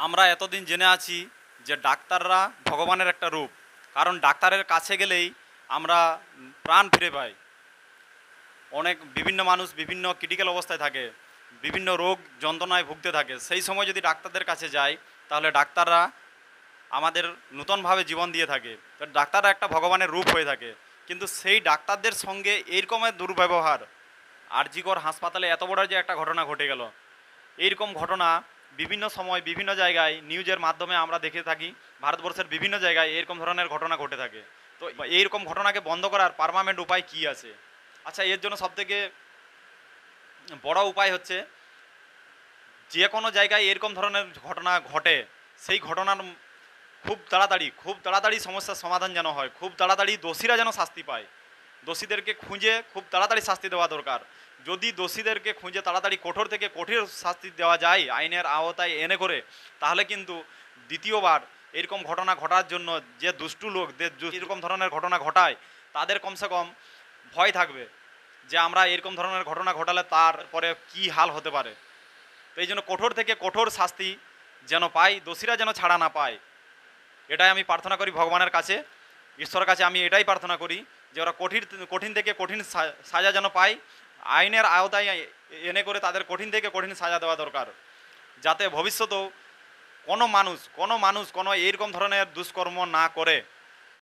আমরা এতদিন জেনে আছি যে ডাক্তাররা ভগবানের একটা রূপ। কারণ ডাক্তারের কাছে গেলেই আমরা প্রাণ ফিরে পাই। অনেক বিভিন্ন মানুষ বিভিন্ন ক্রিটিক্যাল অবস্থায় থাকে, বিভিন্ন রোগ যন্ত্রণায় ভুগতে থাকে। সেই সময় যদি ডাক্তারদের কাছে যাই, তাহলে ডাক্তাররা আমাদের নূতনভাবে জীবন দিয়ে থাকে। তো ডাক্তাররা একটা ভগবানের রূপ হয়ে থাকে। কিন্তু সেই ডাক্তারদের সঙ্গে এইরকমের দুর্ব্যবহার, আরজিকর হাসপাতালে এত বড় যে একটা ঘটনা ঘটে গেল, এইরকম ঘটনা বিভিন্ন সময় বিভিন্ন জায়গায় নিউজের মাধ্যমে আমরা দেখে থাকি। ভারতবর্ষের বিভিন্ন জায়গায় এরকম ধরনের ঘটনা ঘটে থাকে। তো এইরকম ঘটনাকে বন্ধ করার পার্মানেন্ট উপায় কি আছে? আচ্ছা, এর জন্য সবথেকে বড় উপায় হচ্ছে, যে কোনো জায়গায় এরকম ধরনের ঘটনা ঘটে, সেই ঘটনার খুব তাড়াতাড়ি সমস্যার সমাধান যেন হয়, খুব তাড়াতাড়ি দোষীরা যেন শাস্তি পায়। দোষীদেরকে খুঁজে খুব তাড়াতাড়ি শাস্তি দেওয়া দরকার। যদি দোষীদেরকে খুঁজে তাড়াতাড়ি কঠোর থেকে কঠিন শাস্তি দেওয়া যায় আইনের আওতায় এনে করে, তাহলে কিন্তু দ্বিতীয়বার এরকম ঘটনা ঘটার জন্য যে দুষ্টু লোকদের এরকম ধরনের ঘটনা ঘটায়, তাদের কমসে কম ভয় থাকবে যে আমরা এরকম ধরনের ঘটনা ঘটালে তারপরে কি হাল হতে পারে। তো এই জন্য কঠোর থেকে কঠোর শাস্তি যেন পায়, দোষীরা যেন ছাড়া না পায়। এটাই আমি প্রার্থনা করি ভগবানের কাছে, ঈশ্বরের কাছে আমি এটাই প্রার্থনা করি যে ওরা কঠিন থেকে কঠিন সাজা যেন পায়। আইনের আওতায় এনে করে তাদের কঠিন থেকে কঠিন সাজা দেওয়া দরকার, যাতে ভবিষ্যতেও কোনো মানুষ কোনো এরকম ধরনের দুষ্কর্ম না করে।